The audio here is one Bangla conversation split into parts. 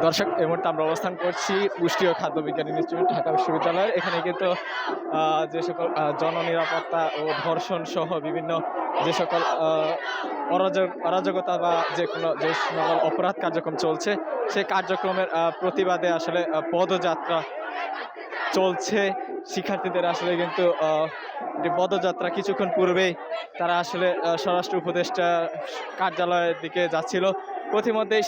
দর্শক, এই মুহূর্তে আমরা অবস্থান করছি পুষ্টি ও খাদ্য বিজ্ঞান ইনস্টিটিউট ঢাকা বিশ্ববিদ্যালয়ের। এখানে কিন্তু যে সকল জননিরাপত্তা ও ধর্ষণ সহ বিভিন্ন যে সকল অরাজকতা বা যে সকল অপরাধ কার্যক্রম চলছে, সেই কার্যক্রমের প্রতিবাদে আসলে পদযাত্রা চলছে। শিক্ষার্থীদের আসলে কিন্তু পদযাত্রা কিছুক্ষণ পূর্বেই তারা আসলে স্বরাষ্ট্র উপদেষ্টা কার্যালয়ের দিকে যাচ্ছিল। প্রতিমধ্যেই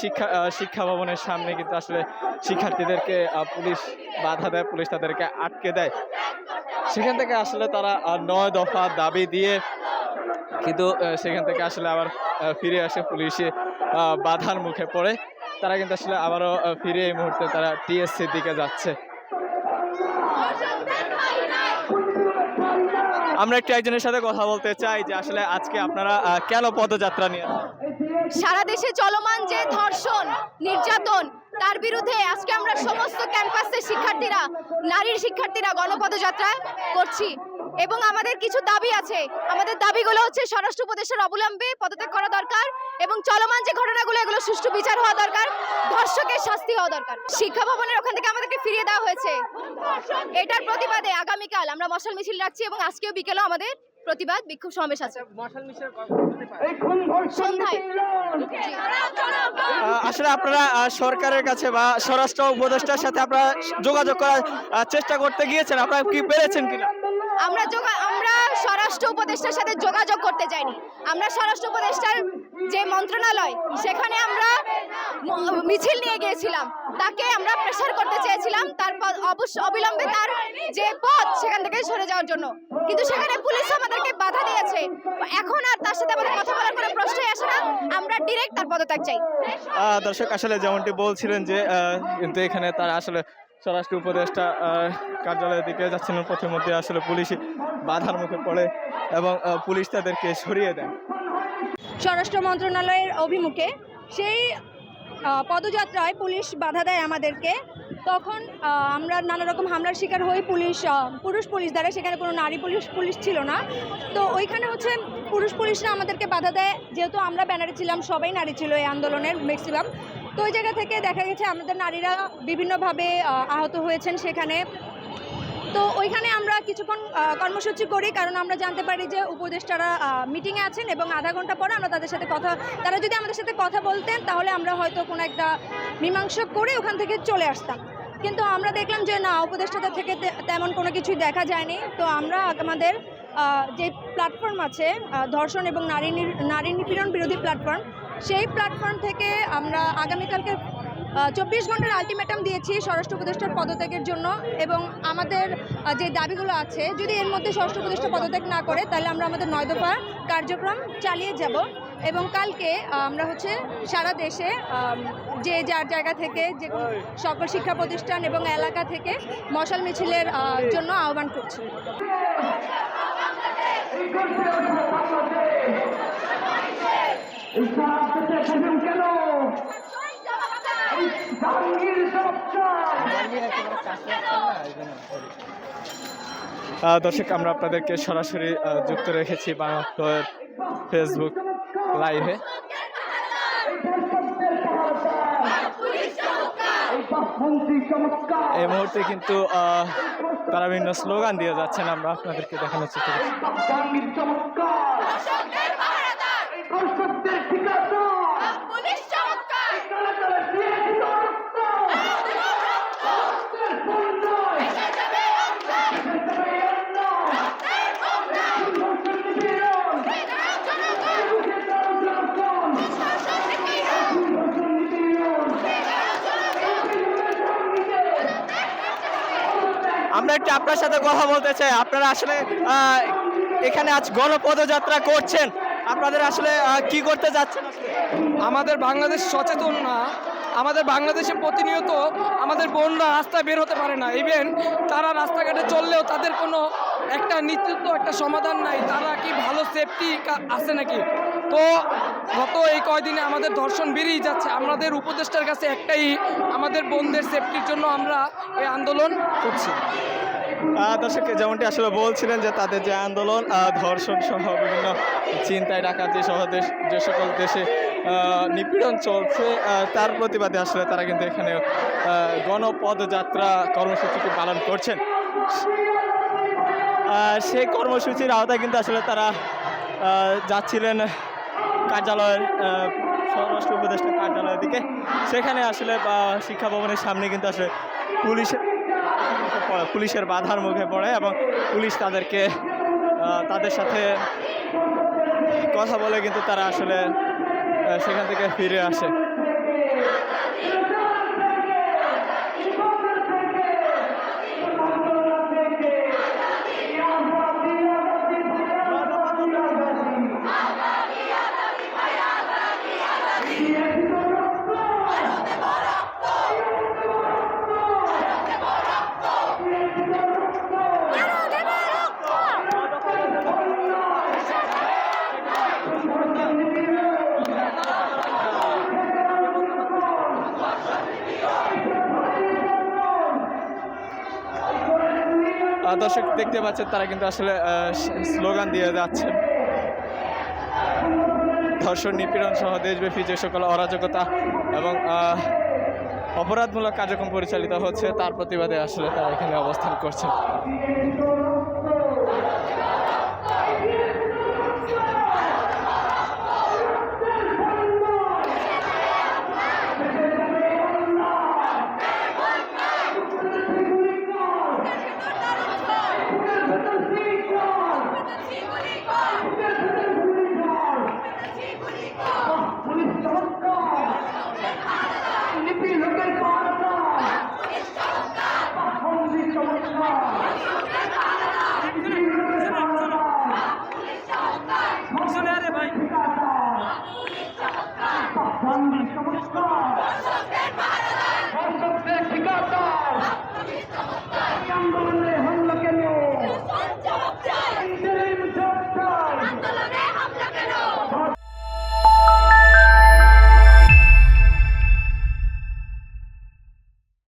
শিক্ষা ভবনের সামনে কিন্তু আসলে শিক্ষার্থীদেরকে পুলিশ বাধা দেয়, পুলিশ তাদেরকে আটকে দেয়। সেখান থেকে আসলে তারা 9 দফা দাবি দিয়ে কিন্তু সেখান থেকে আসলে আবার ফিরে আসে, পুলিশে বাধার মুখে পড়ে। তারা কিন্তু আসলে আবারও ফিরে এই মুহূর্তে তারা টিএসসির দিকে যাচ্ছে। আমরা একজনের সাথে কথা বলতে চাই যে আসলে আজকে আপনারা কেন পদযাত্রা নিয়ে? সারা দেশে চলমান যে ধর্ষণ, নির্যাতন, তার বিরুদ্ধে আজকে আমরা সমস্ত ক্যাম্পাসের শিক্ষার্থীরা, নারীর শিক্ষার্থীরা গণপদযাত্রা করছি এবং আমাদের কিছু দাবি আছে। আমাদের দাবিগুলো হচ্ছে স্বরাষ্ট্র উপদেষ্টার অবিলম্বে পদত্যাগ করা দরকার এবং চলমান যে ঘটনাগুলো এগুলো সুষ্ঠু বিচার হওয়া দরকার, ধর্ষকের শাস্তি হওয়া দরকার। শিক্ষা ভবনের ওখান থেকে আমাদেরকে ফিরিয়ে দেওয়া হয়েছে। এটার প্রতিবাদে আগামীকাল আমরা মশাল মিছিল রাখছি এবং আজকেও বিকেলেও আমাদের প্রতিবাদ বিক্ষোভ সমাবেশ আছে। সন্ধ্যায় আসলে আপনারা সরকারের কাছে বা স্বরাষ্ট্র উপদেষ্টার সাথে আপনারা যোগাযোগ করার চেষ্টা করতে গিয়েছেন, আপনারা কি পেরেছেন কিনা? আমরা স্বরাষ্ট্র উপদেষ্টার সাথে যোগাযোগ করতে চাইনি। আমরা স্বরাষ্ট্র উপদেষ্টার যে মন্ত্রণালয়, সেখানে আমরা মিছিল নিয়ে গিয়েছিলাম, তাকে আমরা প্রেসার করতে চেয়েছিলাম তারপর অবিলম্বে তার যে পথ সেখান থেকে সরে যাওয়ার জন্য, কিন্তু সেখানে পুলিশ আমাদেরকে বাধা দিয়েছে। এখন আর তার সাথে আমাদের কথা বলার কোনো প্রশ্নই আসে না। আমরা ডিরেক্ট তার পদত্যাগ চাই। দর্শক, আসলে যেমনটি বলছিলেন যে কিন্তু এখানে তারা আসলে স্বরাষ্ট্র উপদেষ্টা কার্যালয়ের দিকে যাচ্ছিলেন, প্রথমে আসলে পুলিশ বাধার মুখে পড়ে এবং পুলিশ তাদেরকে সরিয়ে দেন স্বরাষ্ট্র মন্ত্রণালয়ের অভিমুখে। সেই পদযাত্রায় পুলিশ বাধা দেয় আমাদেরকে। তখন আমরা নানা রকম হামলার শিকার হই পুরুষ পুলিশ দ্বারা। সেখানে কোনো নারী পুলিশ ছিল না। তো ওইখানে হচ্ছে পুরুষ পুলিশরা আমাদেরকে বাধা দেয়, যেহেতু আমরা ব্যানারে ছিলাম, সবাই নারী ছিল এই আন্দোলনের ম্যাক্সিমাম। তো ওই জায়গা থেকে দেখা গেছে আমাদের নারীরা বিভিন্নভাবে আহত হয়েছেন সেখানে। তো ওইখানে আমরা কিছুক্ষণ কর্মসূচি করি, কারণ আমরা জানতে পারি যে উপদেষ্টারা মিটিংয়ে আছেন এবং আধা ঘন্টা পরে আমরা তারা যদি আমাদের সাথে কথা বলতেন তাহলে আমরা হয়তো কোনো একটা মীমাংসা করে ওখান থেকে চলে আসতাম। কিন্তু আমরা দেখলাম যে না, উপদেষ্টাদের থেকে তেমন কোনো কিছুই দেখা যায়নি। তো আমরা আমাদের যে প্ল্যাটফর্ম আছে ধর্ষণ এবং নারী নিপীড়ন বিরোধী প্ল্যাটফর্ম, সেই প্ল্যাটফর্ম থেকে আমরা আগামীকালকে 24 ঘন্টার আলটিমেটাম দিয়েছি স্বরাষ্ট্র উপদেষ্টার পদত্যাগের জন্য। এবং আমাদের যে দাবিগুলো আছে, যদি এর মধ্যে স্বরাষ্ট্র উপদেষ্টা পদত্যাগ না করে তাহলে আমরা আমাদের 9 দফা কার্যক্রম চালিয়ে যাব। এবং কালকে আমরা হচ্ছে সারা দেশে যে যার জায়গা থেকে যে সকল শিক্ষা প্রতিষ্ঠান এবং এলাকা থেকে মশাল মিছিলের জন্য আহ্বান করছি। দর্শক, আমরা আপনাদেরকে সরাসরি যুক্ত রেখেছি বাংলার ফেসবুক লাইভে। এই মুহূর্তে কিন্তু তারা বিভিন্ন স্লোগান দিয়ে যাচ্ছেন, আমরা আপনাদেরকে দেখানোর চেষ্টা করছি। আমরা একটু আপনার সাথে কথা বলতে চাই। আপনারা আসলে এখানে আজ গণপদযাত্রা করছেন, আপনাদের আসলে কি করতে যাচ্ছেন? আমাদের বাংলাদেশ সচেতন না। আমাদের বাংলাদেশে প্রতিনিয়ত আমাদের বোনরা রাস্তায় বের হতে পারে না। ইভেন তারা রাস্তাঘাটে চললেও তাদের কোনো একটা নিশ্চিত একটা সমাধান নাই। তারা কি ভালো সেফটি আছে নাকি? তো গত এই কয়দিনে আমাদের ধর্ষণ বেড়েই যাচ্ছে। আমাদের উপদেষ্টার কাছে একটাই, আমাদের বোনদের সেফটির জন্য আমরা এই আন্দোলন করছি। দর্শক, যেমনটি আসলে বলছিলেন যে তাদের যে আন্দোলন ধর্ষণ সহ বিভিন্ন চিন্তায় রাখা যে সকল দেশে নিপীড়ন চলছে তার প্রতিবাদে আসলে তারা কিন্তু এখানে গণপদযাত্রা কর্মসূচিটি পালন করছেন। সেই কর্মসূচির আওতায় কিন্তু আসলে তারা যাচ্ছিলেন কার্যালয়ের স্বরাষ্ট্র উপদেষ্টা কার্যালয়ের দিকে। সেখানে আসলে শিক্ষা ভবনের সামনে কিন্তু আসলে পুলিশের বাধার মুখে পড়ে এবং পুলিশ তাদের সাথে কথা বলে কিন্তু তারা আসলে সেখান থেকে ফিরে আসে। দর্শক দেখতে পাচ্ছেন তারা কিন্তু আসলে স্লোগান দিয়ে যাচ্ছেন, ধর্ষণ নিপীড়ন সহ দেশব্যাপী যে সকল অরাজকতা এবং অপরাধমূলক কার্যক্রম পরিচালিত হচ্ছে তার প্রতিবাদে আসলে তারা এখানে অবস্থান করছেন। ভাই